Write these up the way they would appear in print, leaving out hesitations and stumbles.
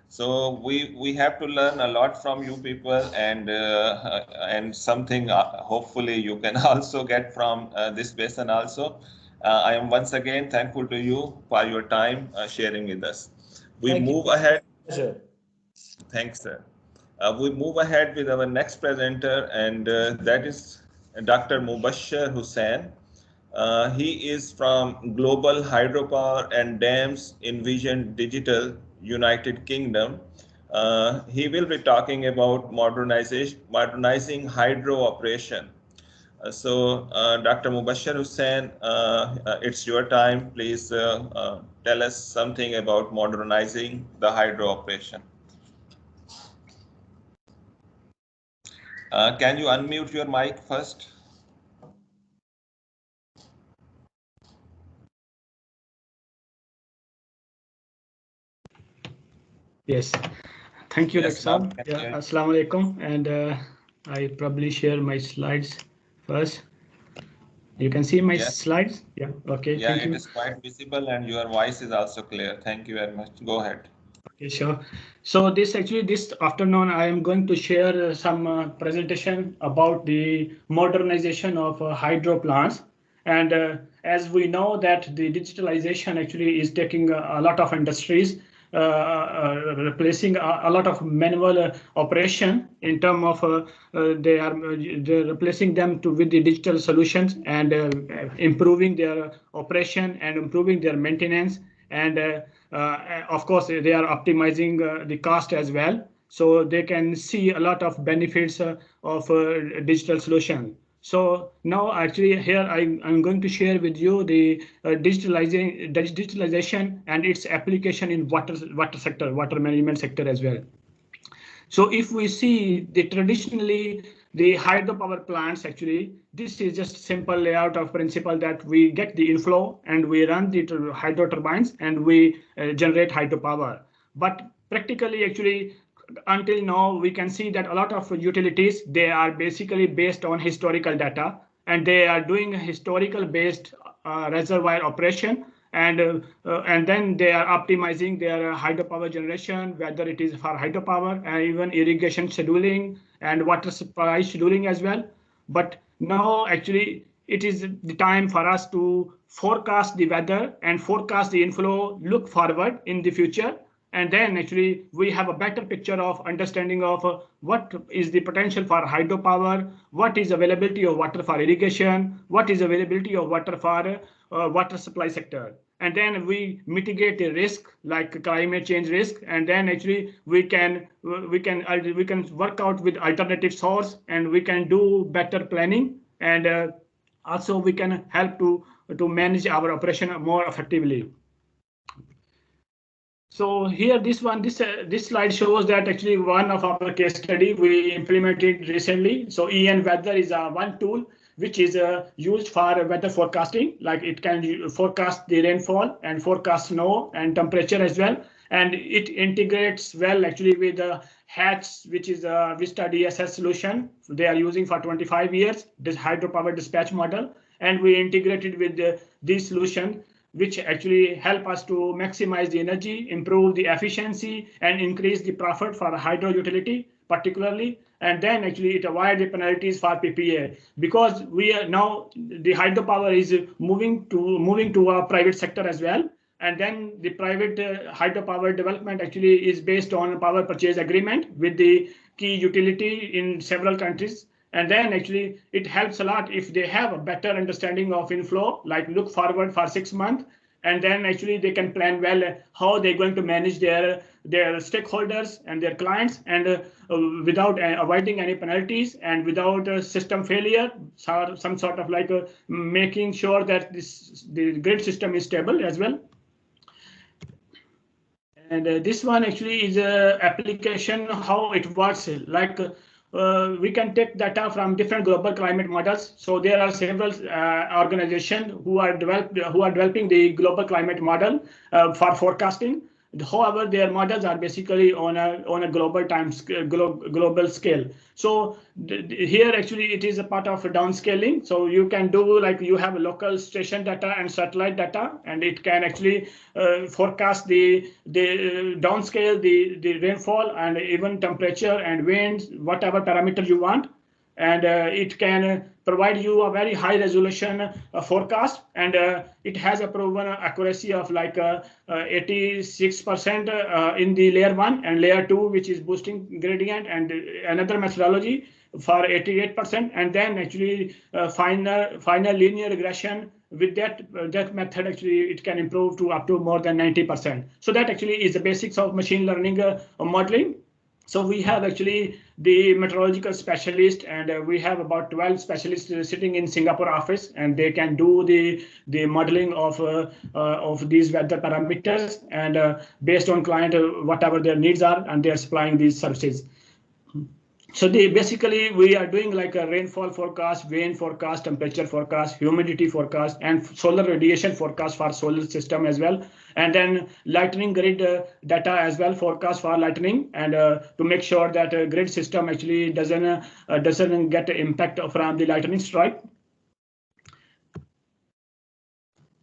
So we have to learn a lot from you people, and something hopefully you can also get from this lesson also. I am once again thankful to you for your time sharing with us. We Thank move you. ahead. Pleasure. Thanks, sir. We move ahead with our next presenter, and that is Dr. Mubasher Hussain. He is from Global Hydropower and Dams Envision Digital United Kingdom. He will be talking about modernizing hydro operation. Dr. Mubasher Hussain, it's your time. Please tell us something about modernizing the hydro operation. Can you unmute your mic first? Yes, thank you, Yes, Dr. now we Saab. can Yeah, hear you. Assalamu alaikum, and I probably share my slides first. You can see my Yes. slides. Yeah. Okay. Yeah, Thank it you. is quite visible, and your voice is also clear. Thank you very much. Go ahead. Okay, sure. So this afternoon I am going to share some presentation about the modernization of hydro plants. And as we know that the digitalization actually is taking a lot of industries, replacing a lot of manual operation in terms of they're replacing them with the digital solutions, and improving their operation and improving their maintenance, and of course they are optimizing the cost as well, so they can see a lot of benefits of digital solution. So now actually here I'm going to share with you the digitalization and its application in water sector, water management sector as well. So if we see the traditionally the hydropower plants, actually this is just simple layout of principle that we get the inflow and we run the hydro turbines and we generate hydropower. But practically actually until now we can see that a lot of utilities, they are basically based on historical data, and they are doing historical based reservoir operation, and then they are optimizing their hydropower generation, whether it is for hydropower and even irrigation scheduling and water supply scheduling as well. But now actually it is the time for us to forecast the weather and forecast the inflow, look forward in the future, and then actually we have a better picture of understanding of what is the potential for hydropower, what is availability of water for irrigation, what is availability of water for water supply sector, and then we mitigate the risk like climate change risk, and then actually we can work out with alternative source, and we can do better planning, and also we can help to manage our operation more effectively. So here, this slide shows that actually one of our case study we implemented recently. So EN Weather is one tool which is used for weather forecasting. Like it can forecast the rainfall and forecast snow and temperature as well. And it integrates well actually with HATS, which is a Vista DSS solution they are using for 25 years, this hydropower dispatch model. And we integrated with this solution, which actually help us to maximize the energy, improve the efficiency, and increase the profit for a hydro utility particularly. And then actually it avoid the penalties for PPA, because we are now the hydropower is moving to a private sector as well. And then the private hydropower development actually is based on power purchase agreement with the key utility in several countries. And then actually it helps a lot if they have a better understanding of inflow, like look forward for 6 months, and then actually they can plan well how they're going to manage their stakeholders and their clients, and without avoiding any penalties and without system failure, so some sort of like making sure that the grid system is stable as well. And this one actually is a application how it works. Like we can take data from different global climate models. So there are several organizations who are developing the global climate model for forecasting. However, their models are basically on a global global scale. So here actually it is a part of downscaling. So you can do like you have local station data and satellite data, and it can actually forecast the downscale, the rainfall, and even temperature and winds, whatever parameter you want. And it can provide you a very high resolution forecast, and it has a proven accuracy of like 86% in the layer 1 and layer 2, which is boosting gradient, and another methodology for 88%, and then actually final linear regression. With that method, actually it can improve to up to more than 90%. So that actually is the basics of machine learning modeling. So we have actually the meteorological specialist, and we have about 12 specialists sitting in Singapore office, and they can do the modeling of these weather parameters, and based on client whatever their needs are, and they are supplying these services. So basically we are doing like a rainfall forecast, rain forecast, temperature forecast, humidity forecast, and solar radiation forecast for solar system as well. And then lightning grid data as well, forecast for lightning, and to make sure that grid system actually doesn't get impact from the lightning strike.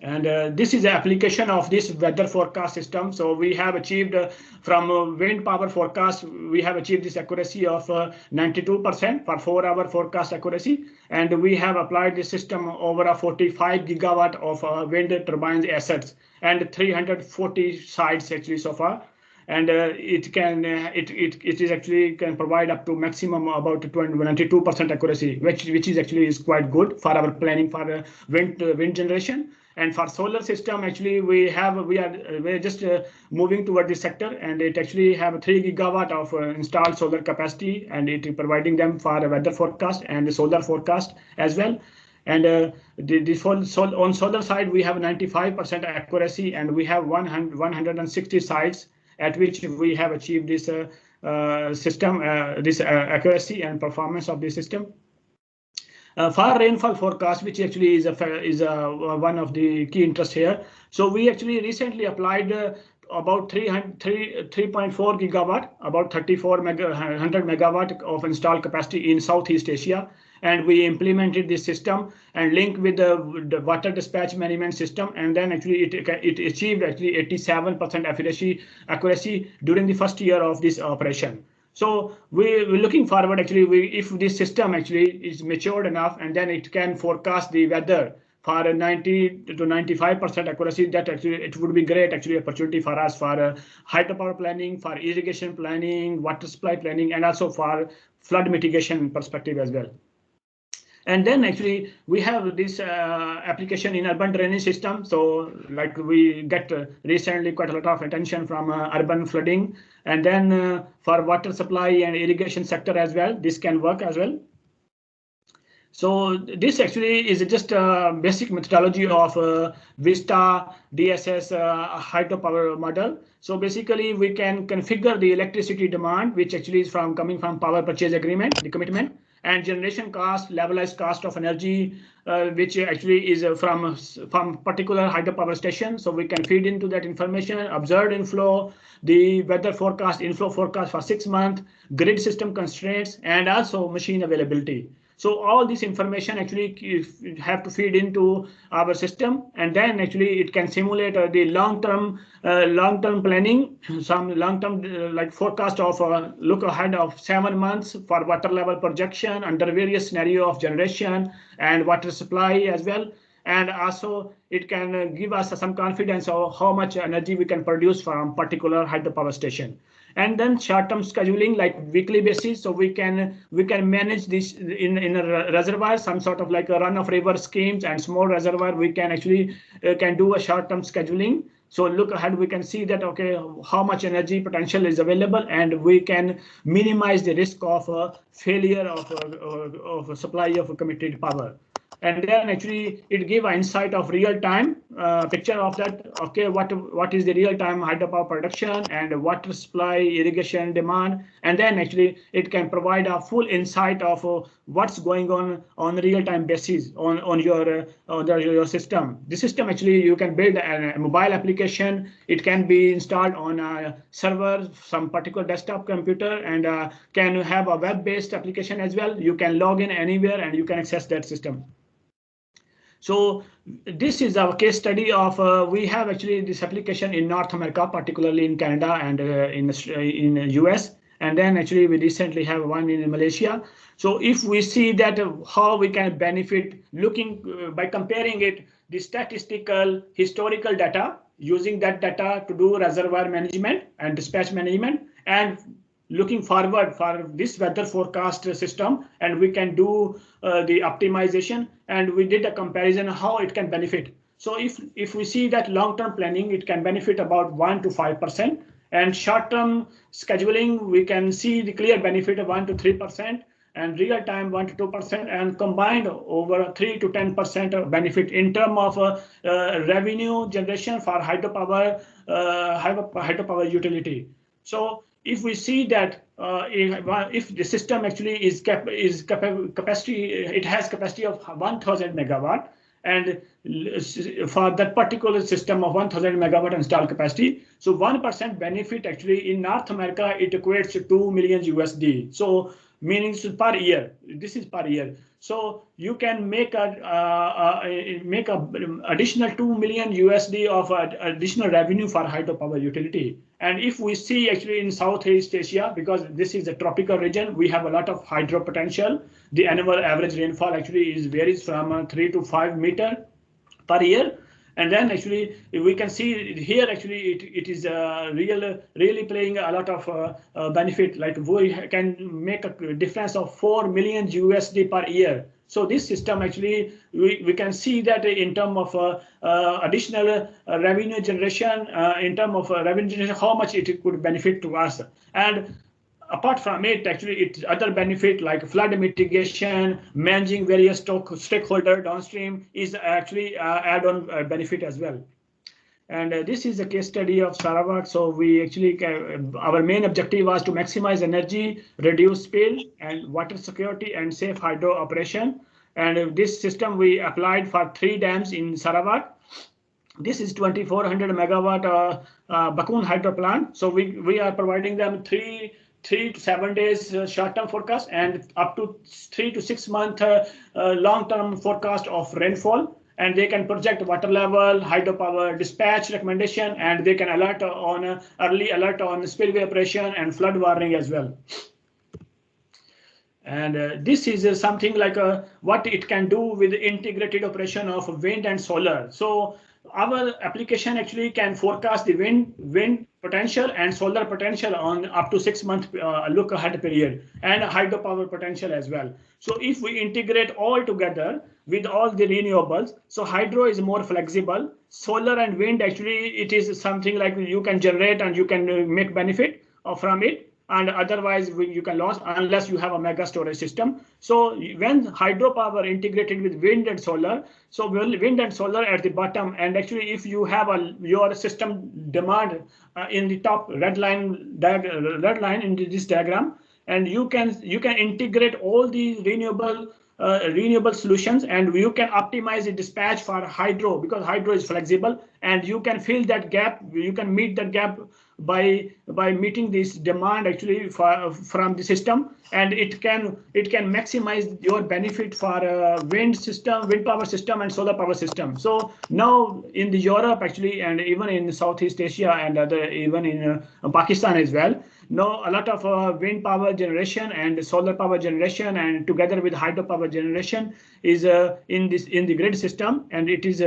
And this is the application of this weather forecast system. So we have achieved from wind power forecast, we have achieved this accuracy of 92% for 4-hour forecast accuracy. And we have applied this system over a 45 gigawatt of wind turbines assets and 340 sites actually so far. And it is actually can provide up to maximum about 92% accuracy, which is actually is quite good for our planning for wind generation. And for solar system, actually we are just moving toward this sector, and it actually have 3 gigawatt of installed solar capacity, and it is providing them for a weather forecast and the solar forecast as well. And on solar side, we have 95% accuracy, and we have 160 sites at which we have achieved this system, this accuracy and performance of the system. For rainfall forecast, which actually is one of the key interests here. So we actually recently applied about 3.4 gigawatt, about 100 megawatt of installed capacity in Southeast Asia. And we implemented this system and linked with the water dispatch management system. And then actually it achieved actually 87% accuracy during the first year of this operation. So we're looking forward actually, if this system actually is matured enough, and then it can forecast the weather for a 90 to 95% accuracy, that actually it would be great actually opportunity for us for hydropower planning, for irrigation planning, water supply planning, and also for flood mitigation perspective as well. And then actually we have this application in urban drainage system. So like we get recently quite a lot of attention from urban flooding, and then for water supply and irrigation sector as well, this can work as well. So this actually is just a basic methodology of Vista DSS hydropower model. So basically we can configure the electricity demand, which actually is coming from power purchase agreement, the commitment, and generation cost, levelized cost of energy, which actually is from particular hydropower station. So we can feed into that information, observed inflow, the weather forecast, inflow forecast for 6 months, grid system constraints, and also machine availability. So all this information actually have to feed into our system, and then actually it can simulate the long-term planning, some long-term like forecast of look ahead of 7 months for water level projection under various scenario of generation and water supply as well. And also it can give us some confidence of how much energy we can produce from particular hydropower station. And then short-term scheduling like weekly basis, so we can manage this in a reservoir, some sort of like a run of river schemes and small reservoir. We can actually can do a short-term scheduling. So look ahead, we can see that okay, how much energy potential is available, and we can minimize the risk of failure of supply of committed power. and then actually it give an insight of real time picture of that. Okay, what is the real time hydropower production and water supply, irrigation demand, and then actually it can provide a full insight of what's going on real time basis on your system. The system actually you can build a mobile application. It can be installed on a server, some particular desktop computer, and can have a web-based application as well. You can log in anywhere and you can access that system. So this is our case study of we have actually this application in North America, particularly in Canada and in US, and then actually we recently have one in Malaysia. So if we see that how we can benefit, looking by comparing it, the statistical historical data, using that data to do reservoir management and dispatch management, and looking forward for this weather forecast system, and we can do the optimization, and we did a comparison how it can benefit. So if we see that long-term planning, it can benefit about 1 to 5%, and short-term scheduling, we can see the clear benefit of 1 to 3%, and real-time 1 to 2%, and combined over 3 to 10% benefit in terms of revenue generation for hydropower utility. So if we see that if the system actually is capacity, it has capacity of 1,000 megawatt, and for that particular system of 1,000 megawatt installed capacity, so 1% benefit actually in North America, it equates to $2 million USD. So meaning per year. This is per year. So you can make a additional $2 million USD of additional revenue for hydropower utility. And if we see actually in Southeast Asia, because this is a tropical region, we have a lot of hydro potential. The annual average rainfall actually varies from 3 to 5 meters per year. And then actually we can see here actually it is really playing a lot of benefit. Like we can make a difference of 4 million USD per year. So this system actually we can see that in terms of additional revenue generation, how much it could benefit to us. And apart from it, actually, it's other benefit like flood mitigation, managing various stakeholder downstream is actually add-on benefit as well. And this is a case study of Sarawak. So we actually, our main objective was to maximize energy, reduce spill, and water security, and safe hydro operation. And this system we applied for 3 dams in Sarawak. This is 2,400 megawatt Bakun hydro plant. So we are providing them 3 to 7 days short-term forecast and up to 3 to 6 month long-term forecast of rainfall, and they can project water level, hydropower dispatch recommendation, and they can alert on early alert on spillway operation and flood warning as well. And this is something like what it can do with integrated operation of wind and solar. So our application actually can forecast the wind potential and solar potential on up to 6 month look ahead period, and hydropower potential as well. So if we integrate all together with all the renewables, so hydro is more flexible. Solar and wind actually it is something like you can generate and you can make benefit from it. And otherwise you can lose unless you have a mega storage system. So when hydropower integrated with wind and solar, so wind and solar at the bottom, and actually if you have your system demand in the top red line in this diagram, and you can integrate all the renewable solutions, and you can optimize the dispatch for hydro, because hydro is flexible, and you can fill that gap. You can meet that gap by meeting this demand actually from the system, and it can maximize your benefit for wind power system and solar power system. So now in the Europe actually, and even in Southeast Asia and even in Pakistan as well, now a lot of wind power generation and solar power generation, and together with hydropower generation is in the grid system, and it is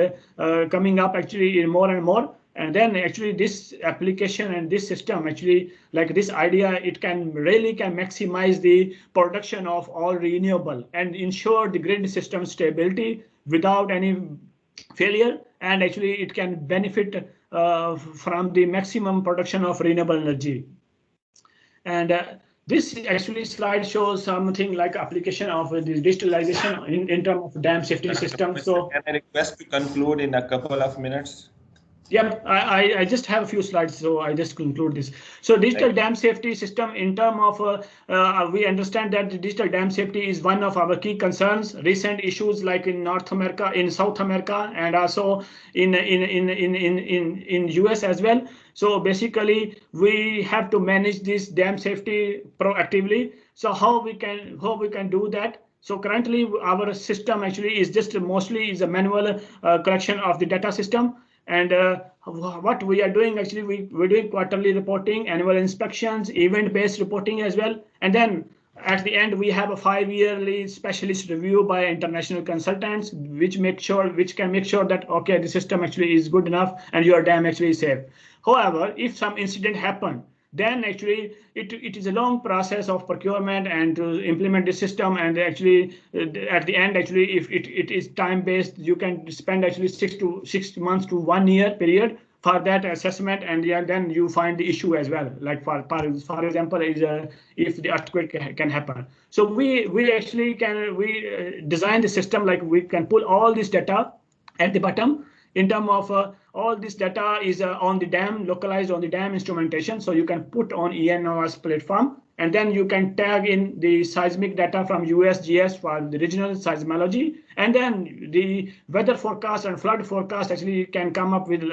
coming up actually in more and more. And then actually this application and this system actually, like this idea, it can maximize the production of all renewable and ensure the grid system stability without any failure, and actually it can benefit from the maximum production of renewable energy. And This actually slide shows something like application of the digitalization in terms of dam safety system. So can I request to conclude in a couple of minutes? Yep, I just have a few slides, so I just conclude this. So digital dam safety system in terms of, we understand that the digital dam safety is one of our key concerns. Recent issues like in North America, in South America, and also in US as well. So basically, we have to manage this dam safety proactively. So how we can do that? So currently, our system actually is just mostly is a manual collection of the data system. And what we are doing actually, we're doing quarterly reporting, annual inspections, event-based reporting as well. And then at the end, we have a 5-yearly specialist review by international consultants, which can make sure that, okay, the system actually is good enough and your dam actually is safe. However, if some incident happened, then actually it is a long process of procurement and to implement the system. And actually at the end, actually, if it is time based, you can spend actually 6 months to 1 year period for that assessment, and then you find the issue as well. Like for example, if the earthquake can happen. So we actually design the system like we can pull all this data at the bottom. In terms of all this data is on the dam, localized on the dam instrumentation. So you can put on ENOS platform, and then you can tag in the seismic data from USGS for the regional seismology, and then the weather forecast and flood forecast actually can come up with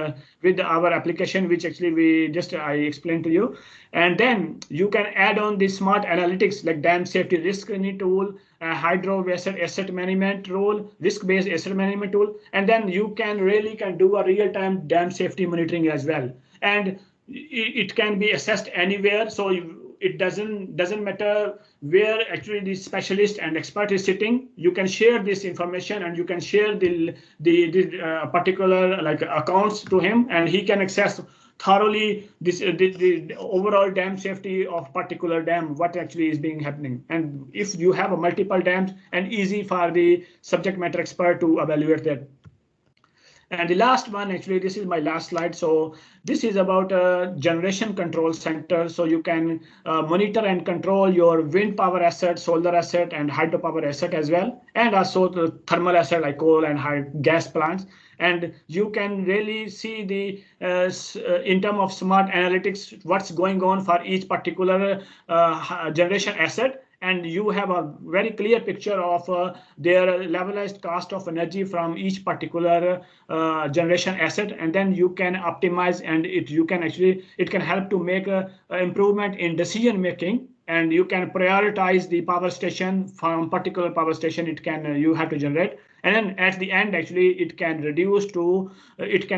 our application, which actually I explained to you. And then you can add on the smart analytics like dam safety risk tool, hydro asset management tool, risk-based asset management tool, and then you can do a real-time dam safety monitoring as well. And it can be assessed anywhere, so it doesn't matter where actually the specialist and expert is sitting. You can share this information, and you can share the particular like accounts to him, and he can access thoroughly the overall dam safety of particular dam, what actually is being happening. And if you have a multiple dams, and easy for the subject matter expert to evaluate that. And the last one, actually, this is my last slide. So this is about a generation control center. So you can monitor and control your wind power asset, solar asset, and hydropower asset as well, and also the thermal asset like coal and gas plants. And you can really see the in terms of smart analytics, what's going on for each particular generation asset. And you have a very clear picture of their levelized cost of energy from each particular generation asset, and then you can optimize, and it can help to make a improvement in decision making. And you can prioritize the power station from particular power station you have to generate. And then at the end, actually, it can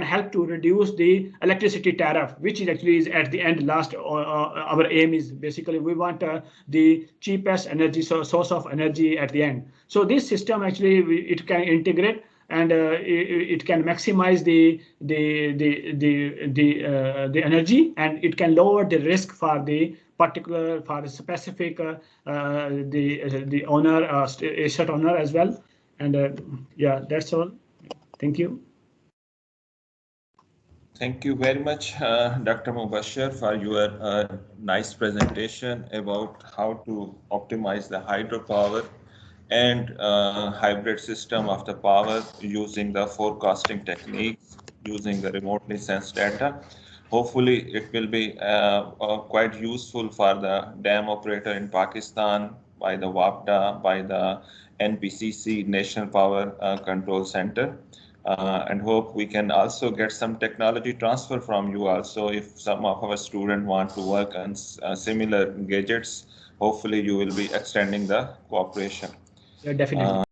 help to reduce the electricity tariff, which is at the end our aim is basically we want the cheapest energy source of energy at the end. So this system actually it can integrate, and it can maximize the energy, and it can lower the risk for the specific the owner, asset owner as well. And yeah, that's all. Thank you. Thank you very much, Dr. Mubasher, for your nice presentation about how to optimize the hydropower and hybrid system of the power using the forecasting techniques, using the remotely sensed data. Hopefully, it will be quite useful for the dam operator in Pakistan, by the WAPDA, by the NPCC, National Power Control Center. And hope we can also get some technology transfer from you also. If some of our students want to work on similar gadgets, hopefully you will be extending the cooperation. Yeah, definitely.